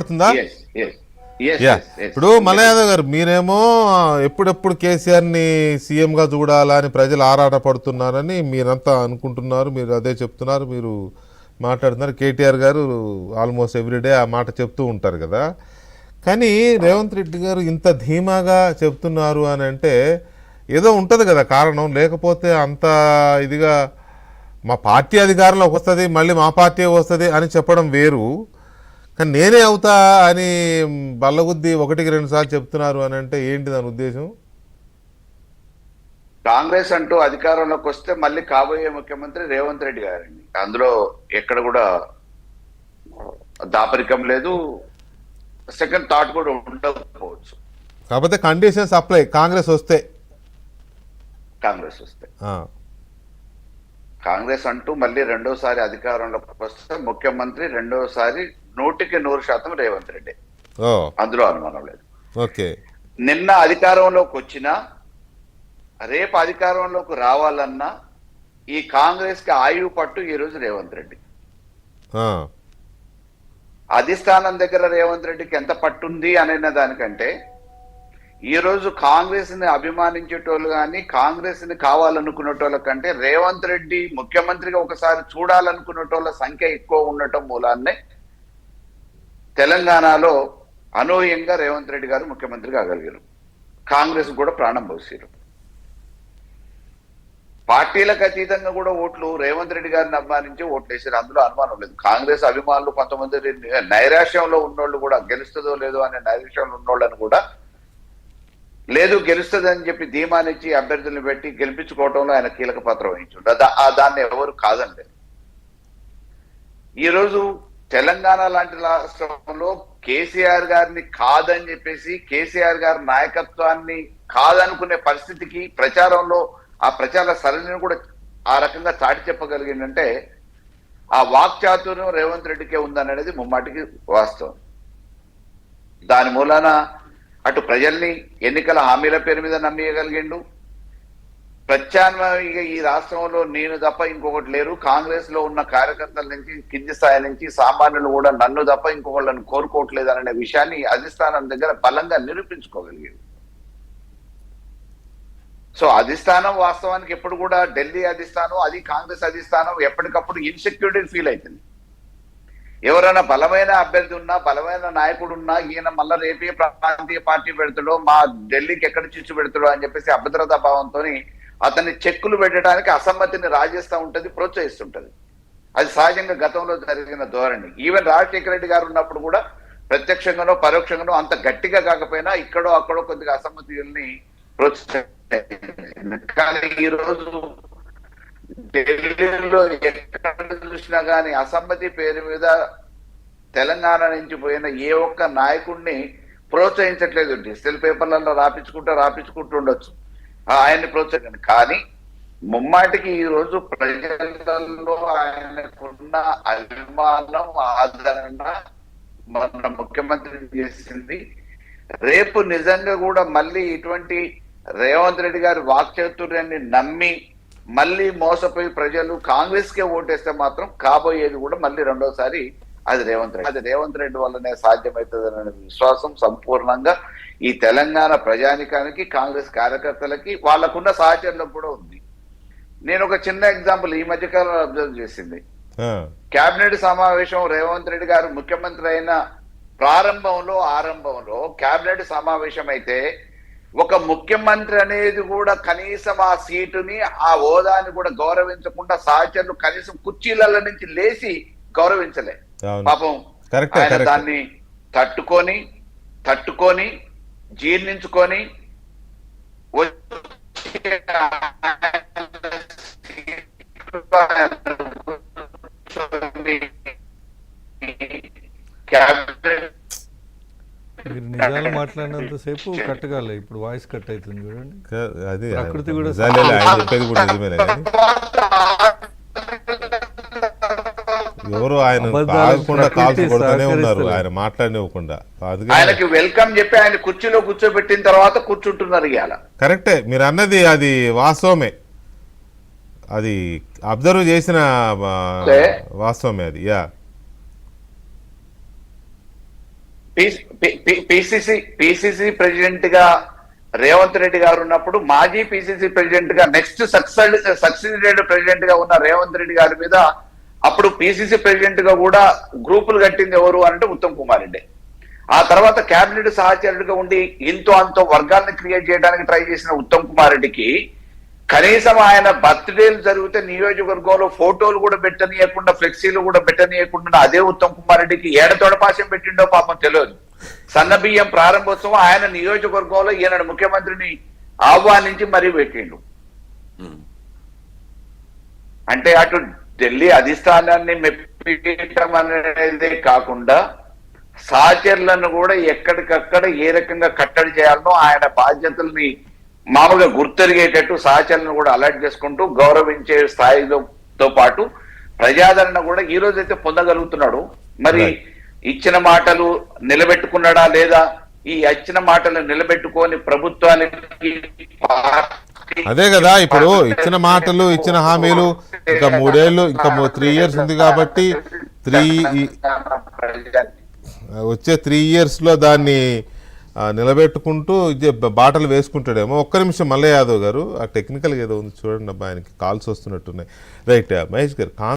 వినపడుతుందా? యా, ఇప్పుడు మల్లయాదవ్ గారు మీరేమో ఎప్పుడెప్పుడు కేసీఆర్ని సీఎంగా చూడాలని ప్రజలు ఆరాటపడుతున్నారని మీరంతా అనుకుంటున్నారు, మీరు అదే చెప్తున్నారు, మీరు మాట్లాడుతున్నారు. కేటీఆర్ గారు ఆల్మోస్ట్ ఎవ్రీడే ఆ మాట చెప్తూ ఉంటారు కదా. కానీ రేవంత్ రెడ్డి గారు ఇంత ధీమాగా చెప్తున్నారు అని అంటే ఏదో ఉంటుంది కదా కారణం, లేకపోతే అంత ఇదిగా మా పార్టీ అధికారంలోకి వస్తుంది మళ్ళీ మా పార్టీ వస్తుంది అని చెప్పడం వేరు, కానీ నేనే అవుతా అని బల్లగుద్ది ఒకటికి 2 సార్లు చెప్తున్నారు అని అంటే ఏంటి దాని ఉద్దేశం? కాంగ్రెస్ అంటూ అధికారంలోకి వస్తే మళ్ళీ కాబోయే ముఖ్యమంత్రి రేవంత్ రెడ్డి గారండి. అందులో ఎక్కడ కూడా దాపరికం లేదు, సెకండ్ థాట్ కూడా ఉండకపోవచ్చు. కాకపోతే కండిషన్స్ అప్లై కాంగ్రెస్ వస్తే కాంగ్రెస్ అంటూ మళ్ళీ రెండోసారి అధికారంలోకి వస్తే ముఖ్యమంత్రి రెండోసారి 100% రేవంత్ రెడ్డి, అందులో అనుమానం లేదు. ఓకే, నిన్న అధికారంలోకి వచ్చినా రేపు అధికారంలోకి రావాలన్నా ఈ కాంగ్రెస్ కి ఆయువు పట్టు ఈ రోజు రేవంత్ రెడ్డి. అధిష్టానం దగ్గర రేవంత్ రెడ్డికి ఎంత పట్టుంది అనే దానికంటే ఈ రోజు కాంగ్రెస్ ని అభిమానించేటోళ్ళు కానీ కాంగ్రెస్ ని కావాలనుకునేటోళ్ళ కంటే రేవంత్ రెడ్డి ముఖ్యమంత్రిగా ఒకసారి చూడాలనుకునేటోళ్ళ సంఖ్య ఎక్కువ ఉండటం మూలాన్నే తెలంగాణలో అనూహ్యంగా రేవంత్ రెడ్డి గారు ముఖ్యమంత్రి కాగలిగారు. కాంగ్రెస్ కూడా ప్రాణం పోసారు. పార్టీలకు అతీతంగా కూడా ఓట్లు రేవంత్ రెడ్డి గారిని అభిమానించి ఓట్లు వేసారు, అందులో అనుమానం లేదు. కాంగ్రెస్ అభిమానులు కొంతమంది నైరాశ్యంలో ఉన్నోళ్ళు కూడా గెలుస్తుందో లేదో అనే నైరాశ్యంలో ఉన్నోళ్ళని కూడా లేదు గెలుస్తుందని చెప్పి ధీమానిచ్చి అభ్యర్థులను పెట్టి గెలిపించుకోవడంలో ఆయన కీలక పాత్ర వహించుండు. దాన్ని ఎవరు కాదండి. ఈరోజు తెలంగాణ లాంటి రాష్ట్రంలో కేసీఆర్ గారిని కాదని చెప్పేసి కేసీఆర్ గారి నాయకత్వాన్ని కాదనుకునే పరిస్థితికి ప్రచారంలో ఆ ప్రచార సరళిని కూడా ఆ రకంగా చాటి చెప్పగలిగిందంటే ఆ వాక్చాతుర్యం రేవంత్ రెడ్డికే ఉందనేది ముమ్మాటికి వాస్తవం. దాని మూలాన అటు ప్రజల్ని ఎన్నికల హామీల పేరు మీద నమ్మేయగలిగిండు. ప్రత్యామ్నాయంగా ఈ రాష్ట్రంలో నేను తప్ప ఇంకొకటి లేరు, కాంగ్రెస్ లో ఉన్న కార్యకర్తల నుంచి కింది స్థాయి నుంచి సామాన్యులు కూడా నన్ను తప్ప ఇంకొకళ్ళని కోరుకోవట్లేదు అనే విషయాన్ని అధిష్టానం దగ్గర బలంగా నిరూపించుకోగలిగాడు. సో అధిష్టానం వాస్తవానికి ఎప్పుడు కూడా ఢిల్లీ అధిష్టానం అది కాంగ్రెస్ అధిష్టానం ఎప్పటికప్పుడు ఇన్సెక్యూరిటీ ఫీల్ అవుతుంది. ఎవరైనా బలమైన అభ్యర్థి ఉన్నా బలమైన నాయకుడు ఉన్నా ఈయన మళ్ళా రేపే ప్రాంతీయ పార్టీ పెడతాడో మా ఢిల్లీకి ఎక్కడ చిచ్చు పెడతాడో అని చెప్పేసి అభద్రతా భావంతో అతన్ని చెక్కులు పెట్టడానికి అసమ్మతిని రాజేస్తూ ఉంటది, ప్రోత్సహిస్తుంటది. అది సహజంగా గతంలో జరిగిన ధోరణి. ఈవెన్ రాజశేఖర రెడ్డి గారు ఉన్నప్పుడు కూడా ప్రత్యక్షంగానో పరోక్షంగానో అంత గట్టిగా కాకపోయినా ఇక్కడో అక్కడో కొద్దిగా అసమ్మతిని ప్రోత్సహించారు. కానీ ఈరోజు ఢిల్లీలో ఎక్కడ చూసినా కానీ అసమ్మతి పేరు మీద తెలంగాణ నుంచి పోయిన ఏ ఒక్క నాయకుడిని ప్రోత్సహించట్లేదు. డిజిటల్ పేపర్లలో రాపించుకుంటూ ఉండొచ్చు, ఆయన్ని ప్రోత్సహించండి. కానీ ముమ్మాటికి ఈ రోజు ప్రజలలో ఆయనకున్న అభిమానం ఆదరణ మన ముఖ్యమంత్రి చేసింది. రేపు నిజంగా కూడా మళ్ళీ ఇటువంటి రేవంత్ రెడ్డి గారి వాక్చాతుర్యాన్ని నమ్మి మళ్ళీ మోసపోయి ప్రజలు కాంగ్రెస్ కే ఓటేస్తే మాత్రం కాబోయేది కూడా మళ్ళీ రెండోసారి అది రేవంత్ రెడ్డి వల్లనే సాధ్యమవుతుందనే విశ్వాసం సంపూర్ణంగా ఈ తెలంగాణ ప్రజానికానికి కాంగ్రెస్ కార్యకర్తలకి వాళ్ళకున్న సహచరులకు కూడా ఉంది. నేను ఒక చిన్న ఎగ్జాంపుల్ ఈ మధ్యకాలంలో అబ్జర్వ్ చేసింది. కేబినెట్ సమావేశం రేవంత్ రెడ్డి గారు ముఖ్యమంత్రి అయిన ఆరంభంలో కేబినెట్ సమావేశం అయితే ఒక ముఖ్యమంత్రి అనేది కూడా కనీసం ఆ సీటుని ఆ హోదాని కూడా గౌరవించకుండా సహచరులు కనీసం కుర్చీల నుంచి లేచి గౌరవించలే. పాపం ఆయన దాన్ని తట్టుకొని జీర్ణించుకొని మీరు నిజాలు మాట్లాడినంతసేపు కట్టగాలి, ఇప్పుడు వాయిస్ కట్ అవుతుంది చూడండి. అది ప్రకృతి కూడా ఎవరు ఆయన ఆగకుండా కాల్స్ కొడుతూనే ఉన్నారు, ఆయన మాట్లాడినివ్వకుండా. ఆయనకి వెల్కమ్ చెప్పి ఆయన కుర్చీలో కూర్చోబెట్టిన తర్వాత కూర్చుంటున్నారు. ఇవాళ కరెక్టే మీరు అన్నది, అది వాస్తవమే, అది అబ్జర్వ్ చేసిన వాస్తవమే అది. యా పిసిసి ప్రెసిడెంట్ గా రేవంత్ రెడ్డి గారు ఉన్నప్పుడు మాజీ పిసిసి ప్రెసిడెంట్ గా నెక్స్ట్ సక్సెడెడ్ ప్రెసిడెంట్ గా ఉన్న రేవంత్ రెడ్డి గారి మీద అప్పుడు పిసిసి ప్రెసిడెంట్ గా కూడా గ్రూపులు కట్టింది ఎవరు అంటే ఉత్తమ్ కుమార్ రెడ్డి. ఆ తర్వాత కేబినెట్ సహచరుడిగా ఉండి ఇంతో అంతో వర్గాలను క్రియేట్ చేయడానికి ట్రై చేసిన ఉత్తమ్ కుమార్ రెడ్డికి కనీసం ఆయన బర్త్డేలు జరిగితే నియోజకవర్గంలో ఫోటోలు కూడా పెట్టనీయకుండా, ఫ్లెక్సీలు కూడా పెట్టనీయకుండా అదే ఉత్తమ్ కుమార్ రెడ్డికి ఏడతోడపాశం పెట్టిండో పాపం తెలియదు. సన్నబియ్యం ప్రారంభోత్సవం ఆయన నియోజకవర్గంలో ఈయన ముఖ్యమంత్రిని ఆహ్వానించి మరీ పెట్టిండు. అంటే అటు ఢిల్లీ అధిష్టానాన్ని మెప్పించడం అనేది కాకుండా సహచరులను కూడా ఎక్కడికక్కడ ఏ రకంగా కట్టడి చేయాలనో ఆయన బాధ్యతల్ని మామూలుగా గుర్తెరిగేటట్టు సహచరులను కూడా అలర్ట్ చేసుకుంటూ గౌరవించే స్థాయితో పాటు ప్రజాదరణ కూడా ఈ రోజైతే పొందగలుగుతున్నాడు. మరి ఇచ్చిన మాటలు నిలబెట్టుకున్నాడా లేదా, ఈ ఇచ్చిన మాటలు నిలబెట్టుకొని ప్రభుత్వానికి అదే కదా ఇప్పుడు ఇచ్చిన మాటలు ఇచ్చిన హామీలు ఇంకా 3 ఏళ్ళు ఇంకా 3 years ఉంది కాబట్టి వచ్చే 3 years లో దాన్ని నిలబెట్టుకుంటూ బాటలు వేసుకుంటాడేమో. ఒక్క నిమిషం మల్లయ్య యాదవ్ గారు, ఆ టెక్నికల్ ఏదో ఉంది చూడండి అబ్బా, ఆయనకి కాల్స్ వస్తున్నట్టున్నాయి. రైట్ మహేష్ గారు.